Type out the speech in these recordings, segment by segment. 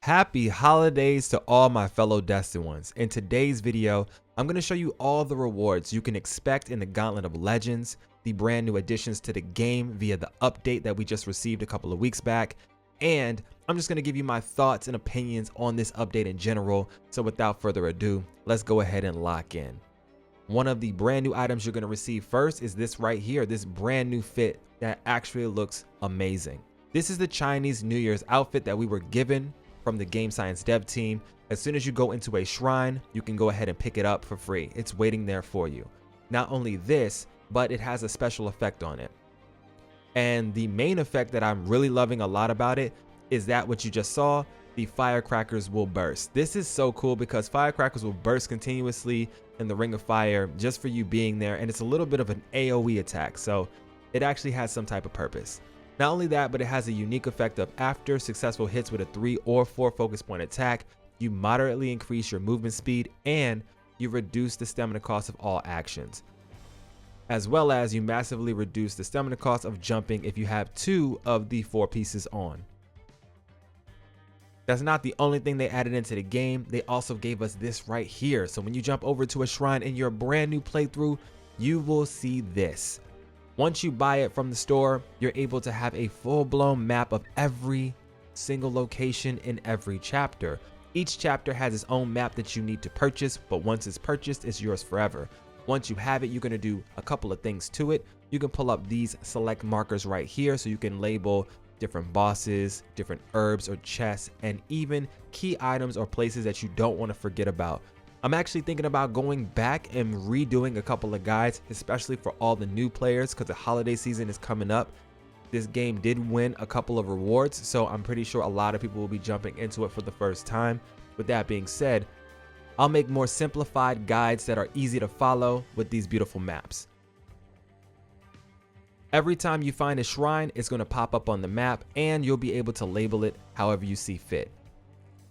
Happy holidays to all my fellow Destined ones. In today's video, I'm going to show you all the rewards you can expect in the Gauntlet of Legends, the brand new additions to the game via the update that we just received a couple of weeks back, and I'm just going to give you my thoughts and opinions on this update in general. So without further ado, let's go ahead and lock in. One of the brand new items you're going to receive first is this right here, this brand new fit that actually looks amazing. This is the Chinese New Year's outfit that we were given from the game science dev team. As soon as you go into a shrine, you can go ahead and pick it up for free. It's waiting there for you. Not only this, but it has a special effect on it. And the main effect that I'm really loving a lot about it is that what you just saw, the firecrackers will burst. This is so cool because firecrackers will burst continuously in the Ring of Fire just for you being there, and it's a little bit of an AoE attack, so it actually has some type of purpose. Not only that, but it has a unique effect of after successful hits with a 3 or 4 focus point attack, you moderately increase your movement speed and you reduce the stamina cost of all actions. As well as you massively reduce the stamina cost of jumping if you have 2 of the 4 pieces on. That's not the only thing they added into the game. They also gave us this right here. So when you jump over to a shrine in your brand new playthrough, you will see this. Once you buy it from the store, you're able to have a full-blown map of every single location in every chapter. Each chapter has its own map that you need to purchase, but once it's purchased, it's yours forever. Once you have it, you're going to do a couple of things to it. You can pull up these select markers right here so you can label different bosses, different herbs or chests, and even key items or places that you don't want to forget about. I'm actually thinking about going back and redoing a couple of guides, especially for all the new players because the holiday season is coming up. This game did win a couple of rewards, so I'm pretty sure a lot of people will be jumping into it for the first time. With that being said, I'll make more simplified guides that are easy to follow with these beautiful maps. Every time you find a shrine, it's going to pop up on the map and you'll be able to label it however you see fit.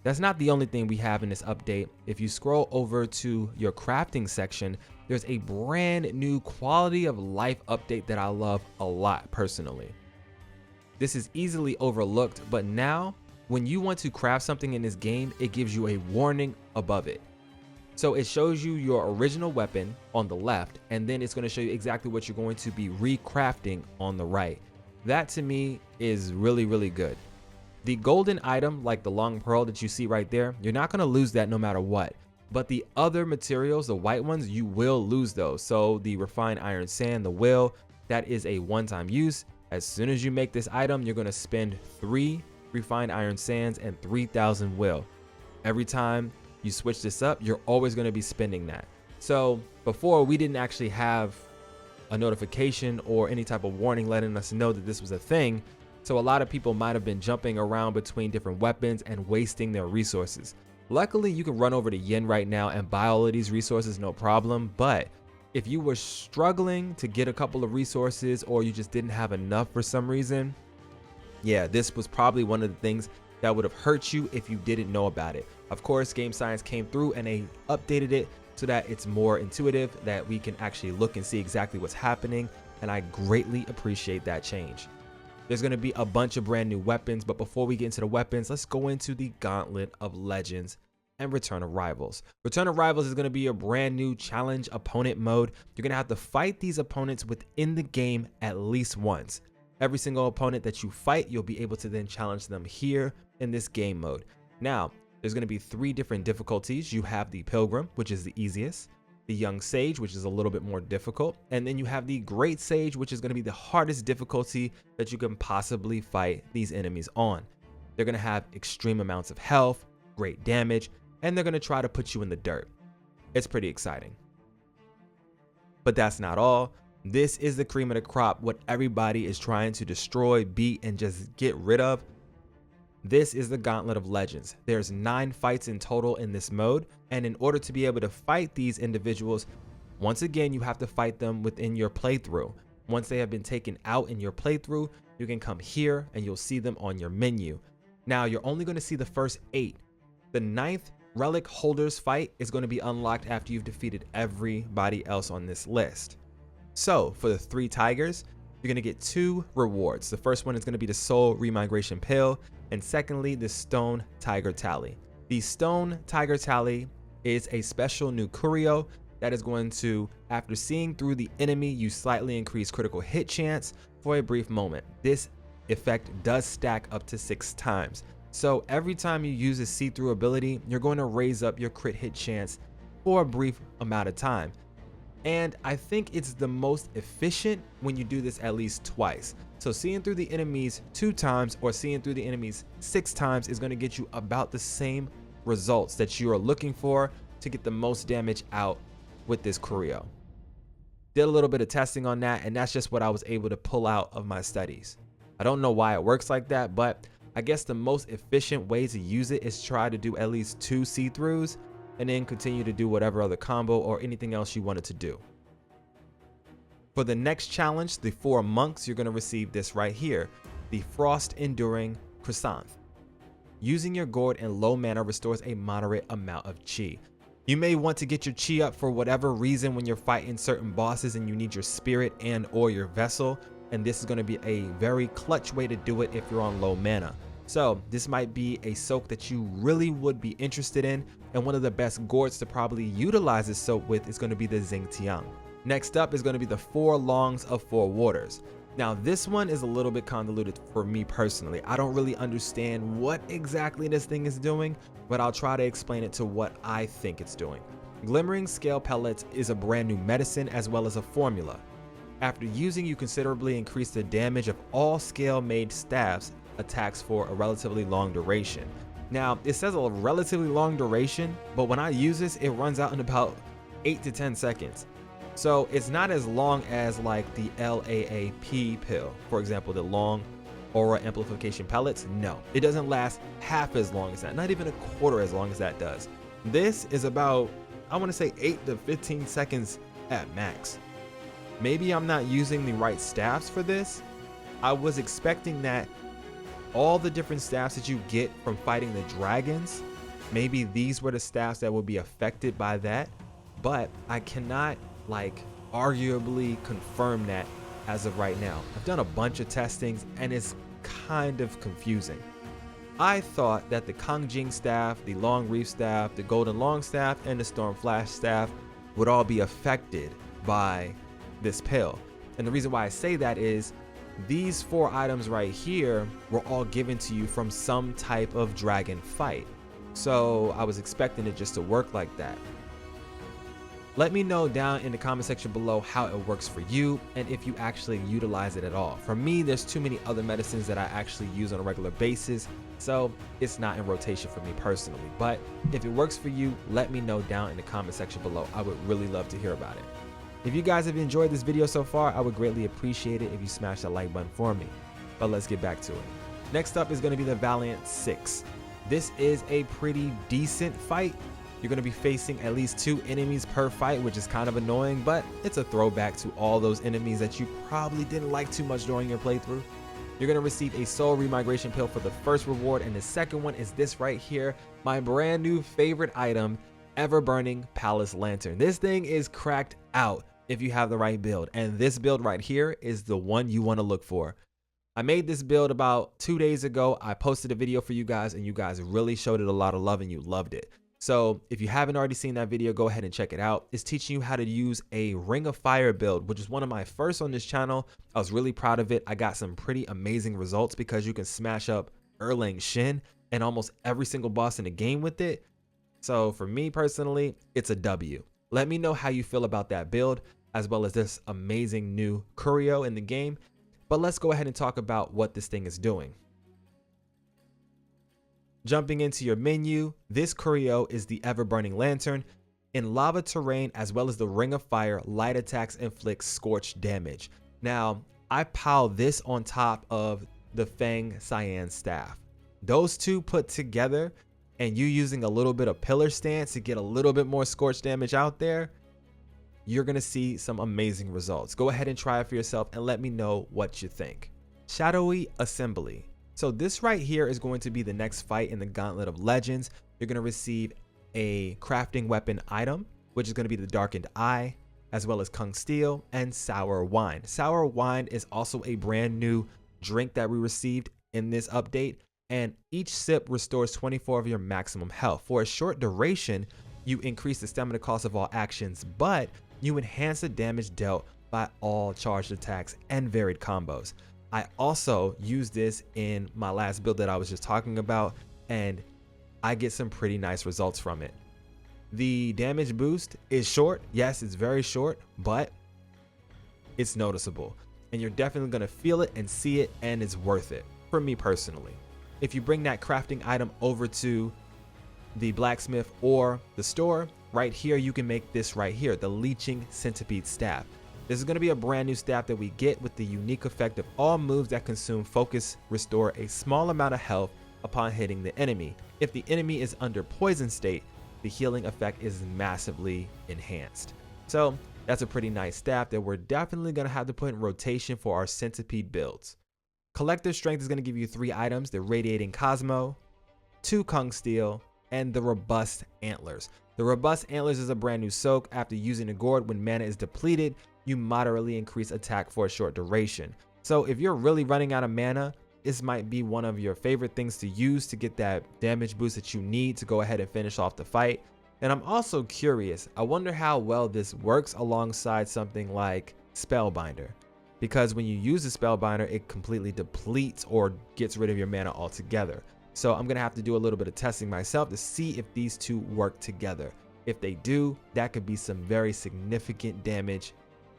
That's not the only thing we have in this update. If you scroll over to your crafting section, there's a brand new quality of life update that I love a lot personally. This is easily overlooked, but now when you want to craft something in this game, it gives you a warning above it. So it shows you your original weapon on the left, and then it's going to show you exactly what you're going to be recrafting on the right. That to me is really, really good. The golden item, like the long pearl that you see right there, you're not going to lose that no matter what. But the other materials, the white ones, you will lose those. So the refined iron sand, the will, that is a one-time use. As soon as you make this item, you're going to spend 3 refined iron sands and 3,000 will. Every time you switch this up, you're always going to be spending that. So before, we didn't actually have a notification or any type of warning letting us know that this was a thing. So a lot of people might have been jumping around between different weapons and wasting their resources. Luckily, you can run over to Yen right now and buy all of these resources, no problem. But if you were struggling to get a couple of resources or you just didn't have enough for some reason, yeah, this was probably one of the things that would have hurt you if you didn't know about it. Of course, Game Science came through and they updated it so that it's more intuitive, that we can actually look and see exactly what's happening. And I greatly appreciate that change. There's going to be a bunch of brand new weapons, but before we get into the weapons, let's go into the Gauntlet of Legends and Return of Rivals. Return of Rivals is going to be a brand new challenge opponent mode. You're going to have to fight these opponents within the game at least once. Every single opponent that you fight, you'll be able to then challenge them here in this game mode. Now, there's going to be 3 different difficulties. You have the Pilgrim, which is the easiest, the Young Sage, which is a little bit more difficult, and then you have the Great Sage, which is going to be the hardest difficulty that you can possibly fight these enemies on. They're going to have extreme amounts of health, great damage, and they're going to try to put you in the dirt. It's pretty exciting. But that's not all. This is the cream of the crop, what everybody is trying to destroy, beat, and just get rid of. This is the Gauntlet of Legends. There's 9 fights in total in this mode, and in order to be able to fight these individuals, once again, you have to fight them within your playthrough. Once they have been taken out in your playthrough, you can come here and you'll see them on your menu. Now, you're only going to see the first 8. The 9th Relic Holders fight is going to be unlocked after you've defeated everybody else on this list. So, for the 3 tigers, you're going to get 2 rewards. The first one is going to be the Soul Remigration Pill, and secondly, the Stone Tiger Tally. The Stone Tiger Tally is a special new Curio that is going to, after seeing through the enemy, you slightly increase critical hit chance for a brief moment. This effect does stack up to 6 times. So every time you use a see-through ability, you're going to raise up your crit hit chance for a brief amount of time. And I think it's the most efficient when you do this at least twice. So seeing through the enemies 2 times or seeing through the enemies 6 times is going to get you about the same results that you are looking for to get the most damage out with this Curio. Did a little bit of testing on that, and that's just what I was able to pull out of my studies. I don't know why it works like that, but I guess the most efficient way to use it is try to do at least 2 see-throughs and then continue to do whatever other combo or anything else you wanted to do. For the next challenge, the 4 monks, you're going to receive this right here, the Frost Enduring Chrysanth. Using your gourd and low mana restores a moderate amount of chi. You may want to get your chi up for whatever reason when you're fighting certain bosses and you need your spirit and or your vessel, and this is going to be a very clutch way to do it if you're on low mana. So this might be a soak that you really would be interested in, and one of the best gourds to probably utilize this soak with is going to be the Xingtiang. Next up is going to be the 4 Loongs of 4 Waters. Now this one is a little bit convoluted for me personally. I don't really understand what exactly this thing is doing, but I'll try to explain it to what I think it's doing. Glimmering Scale Pellets is a brand new medicine as well as a formula. After using, you considerably increase the damage of all scale made staffs attacks for a relatively long duration. Now it says a relatively long duration, but when I use this, it runs out in about 8 to 10 seconds. So it's not as long as like the LAAP pill, for example, the long aura amplification pellets. No, it doesn't last half as long as that, not even a quarter as long as that does. This is about, I want to say 8 to 15 seconds at max. Maybe I'm not using the right staffs for this. I was expecting that all the different staffs that you get from fighting the dragons, maybe these were the staffs that would be affected by that, but I cannot like arguably confirm that as of right now. I've done a bunch of testings and it's kind of confusing. I thought that the Kongjing staff, the Long Reef staff, the Golden Long staff, and the Storm Flash staff would all be affected by this pill. And the reason why I say that is these 4 items right here were all given to you from some type of dragon fight. So I was expecting it just to work like that. Let me know down in the comment section below how it works for you and if you actually utilize it at all. For me, there's too many other medicines that I actually use on a regular basis, so it's not in rotation for me personally. But if it works for you, let me know down in the comment section below. I would really love to hear about it. If you guys have enjoyed this video so far, I would greatly appreciate it if you smash that like button for me. But let's get back to it. Next up is going to be the Valiant Six. This is a pretty decent fight. You're going to be facing at least 2 enemies per fight, which is kind of annoying, but it's a throwback to all those enemies that you probably didn't like too much during your playthrough. You're going to receive a Soul Remigration Pill for the first reward, and the second one is this right here, my brand new favorite item, Ever Burning Palace Lantern. This thing is cracked out if you have the right build, and this build right here is the one you want to look for. I made this build about 2 days ago. I posted a video for you guys, and you guys really showed it a lot of love and you loved it. So if you haven't already seen that video, go ahead and check it out. It's teaching you how to use a Ring of Fire build, which is one of my first on this channel. I was really proud of it. I got some pretty amazing results because you can smash up Erlang Shin and almost every single boss in the game with it. So for me personally, it's a W. Let me know how you feel about that build, as well as this amazing new Curio in the game. But let's go ahead and talk about what this thing is doing. Jumping into your menu, this Curio is the Ever Burning Lantern. In lava terrain as well as the Ring of Fire, light attacks inflict scorch damage. Now, I pile this on top of the Fanged Cyan staff. Those two put together, and you using a little bit of pillar stance to get a little bit more scorch damage out there, you're going to see some amazing results. Go ahead and try it for yourself and let me know what you think. Shadowy Assembly. So this right here is going to be the next fight in the Gauntlet of Legends. You're going to receive a crafting weapon item, which is going to be the Darkened Eye. as well as Kung Steel and Sour Wine. Sour Wine is also a brand new drink that we received in this update, and each sip restores 24 of your maximum health. For a short duration, you increase the stamina cost of all actions, but you enhance the damage dealt by all charged attacks and varied combos. I also use this in my last build that I was just talking about, and I get some pretty nice results from it. The damage boost is short. Yes, it's very short, but it's noticeable, and you're definitely going to feel it and see it, and it's worth it for me personally. If you bring that crafting item over to the blacksmith or the store, right here you can make this right here, the Leeching Centipede Staff. This is going to be a brand new staff that we get with the unique effect of all moves that consume focus restore a small amount of health upon hitting the enemy. If the enemy is under poison state, the healing effect is massively enhanced. So that's a pretty nice staff that we're definitely going to have to put in rotation for our centipede builds. Collector Strength is going to give you 3 items: the Radiating Cosmo, 2 Kung Steel, and the Robust Antlers. The Robust Antlers is a brand new soak. After using the gourd, when mana is depleted, you moderately increase attack for a short duration. So if you're really running out of mana, this might be one of your favorite things to use to get that damage boost that you need to go ahead and finish off the fight. And I'm also curious, I wonder how well this works alongside something like Spellbinder, because when you use the Spellbinder, it completely depletes or gets rid of your mana altogether. So I'm gonna have to do a little bit of testing myself to see if these two work together. If they do, that could be some very significant damage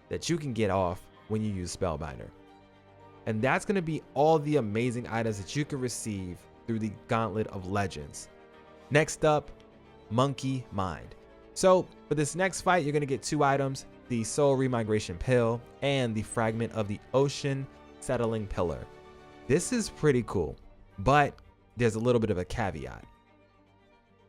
that you can get off when you use Spellbinder. And that's going to be all the amazing items that you can receive through the Gauntlet of Legends. Next up, Monkey Mind. So for this next fight, you're going to get 2 items: the Soul Remigration Pill and the Fragment of the Ocean Settling Pillar. This is pretty cool, but there's a little bit of a caveat.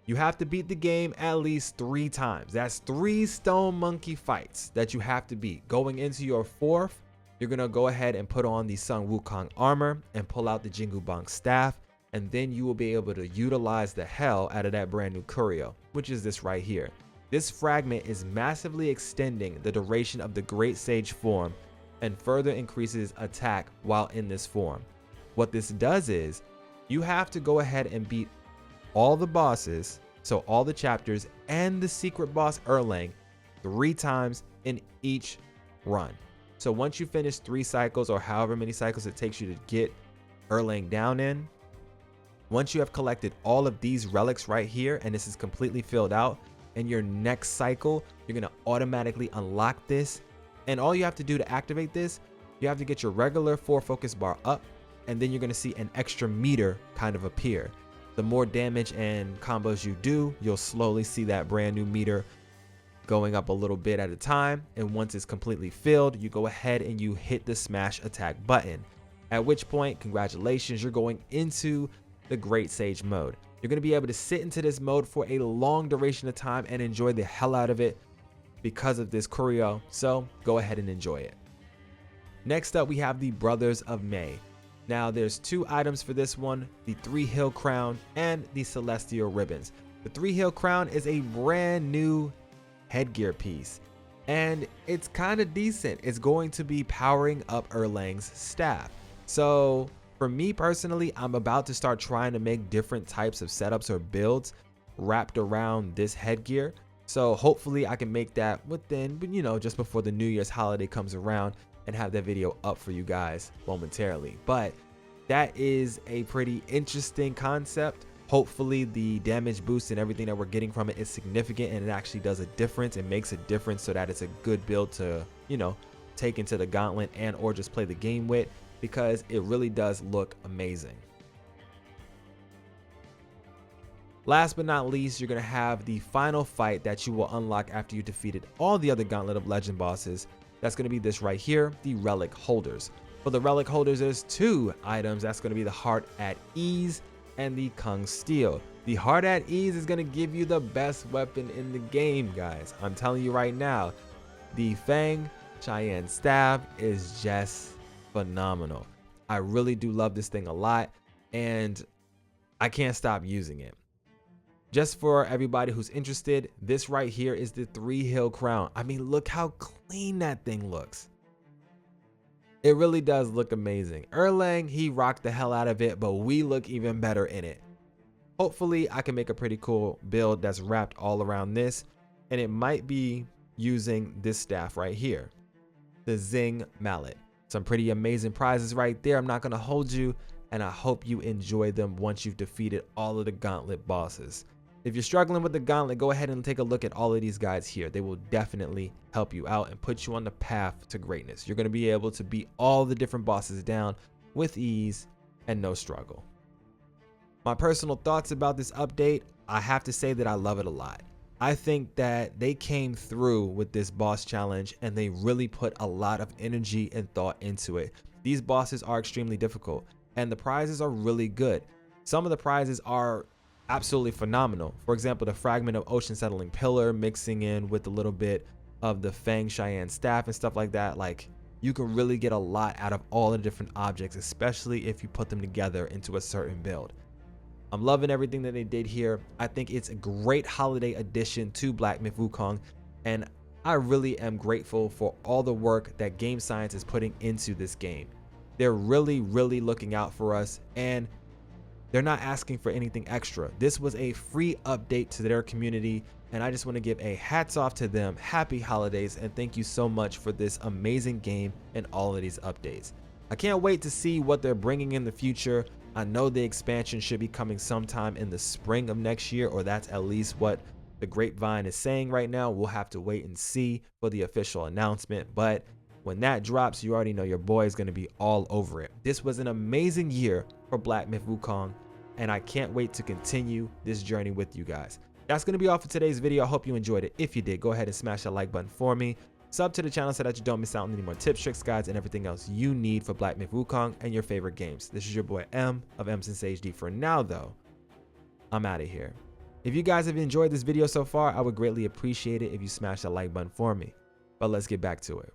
You have to beat the game at least 3 times. That's 3 stone monkey fights that you have to beat. Going into your 4th, you're going to go ahead and put on the Sun Wukong armor and pull out the Jingu Bang staff, and then you will be able to utilize the hell out of that brand new Curio, which is this right here. This fragment is massively extending the duration of the Great Sage form and further increases attack while in this form. What this does is you have to go ahead and beat all the bosses, so all the chapters and the secret boss Erlang 3 times in each run. So once you finish 3 cycles or however many cycles it takes you to get Erlang down in, once you have collected all of these relics right here and this is completely filled out, in your next cycle you're going to automatically unlock this, and all you have to do to activate this, you have to get your regular 4 focus bar up, and then you're going to see an extra meter kind of appear. The more damage and combos you do, you'll slowly see that brand new meter going up a little bit at a time, and once it's completely filled, you go ahead and you hit the smash attack button, at which point, congratulations, you're going into the Great Sage mode. You're going to be able to sit into this mode for a long duration of time and enjoy the hell out of it because of this Curio, so go ahead and enjoy it. Next up, we have the Brothers of May. Now there's 2 items for this one: the 3 Hill Crown and the Celestial Ribbons. The 3 Hill Crown is a brand new headgear piece, and it's kind of decent. It's going to be powering up Erlang's staff. So for me personally, I'm about to start trying to make different types of setups or builds wrapped around this headgear. So hopefully I can make that within, just before the New Year's holiday comes around, and have that video up for you guys momentarily. But that is a pretty interesting concept. Hopefully the damage boost and everything that we're getting from it is significant and it actually does a difference and makes a difference, so that it's a good build to, take into the gauntlet and or just play the game with, because it really does look amazing. Last but not least, you're going to have the final fight that you will unlock after you defeated all the other Gauntlet of Legend bosses. That's going to be this right here, the Relic Holders. For the Relic Holders, there's 2 items. That's going to be the Heart at Ease and the Kung Steel. The Heart at Ease is going to give you the best weapon in the game, guys. I'm telling you right now, the Fanged Cyan staff is just phenomenal. I really do love this thing a lot, and I can't stop using it. Just for everybody who's interested, this right here is the 3-hill crown. I mean, look how clean that thing looks. It really does look amazing. Erlang, he rocked the hell out of it, but we look even better in it. Hopefully, I can make a pretty cool build that's wrapped all around this, and it might be using this staff right here, the Zing Mallet. Some pretty amazing prizes right there. I'm not going to hold you, and I hope you enjoy them once you've defeated all of the Gauntlet bosses. If you're struggling with the Gauntlet, go ahead and take a look at all of these guys here. They will definitely help you out and put you on the path to greatness. You're going to be able to beat all the different bosses down with ease and no struggle. My personal thoughts about this update, I have to say that I love it a lot. I think that they came through with this boss challenge and they really put a lot of energy and thought into it. These bosses are extremely difficult and the prizes are really good. Some of the prizes are absolutely phenomenal. For example, the Fragment of Ocean Settling Pillar mixing in with a little bit of the Fanged Cyan staff and stuff like that. Like, you can really get a lot out of all the different objects, especially if you put them together into a certain build. I'm loving everything that they did here. I think it's a great holiday addition to Black Myth Wukong, and I really am grateful for all the work that Game Science is putting into this game. They're really looking out for us, and they're not asking for anything extra. This was a free update to their community, and I just want to give a hats off to them. Happy holidays, and thank you so much for this amazing game and all of these updates. I can't wait to see what they're bringing in the future. I know the expansion should be coming sometime in the spring of next year, or that's at least what the grapevine is saying right now. We'll have to wait and see for the official announcement, but when that drops, you already know your boy is going to be all over it. This was an amazing year for Black Myth Wukong, and I can't wait to continue this journey with you guys. That's going to be all for today's video. I hope you enjoyed it. If you did, go ahead and smash that like button for me. Sub to the channel so that you don't miss out on any more tips, tricks, guides, and everything else you need for Black Myth Wukong and your favorite games. This is your boy M of MSenseiHD. For now, though, I'm out of here. If you guys have enjoyed this video so far, I would greatly appreciate it if you smash that like button for me. But let's get back to it.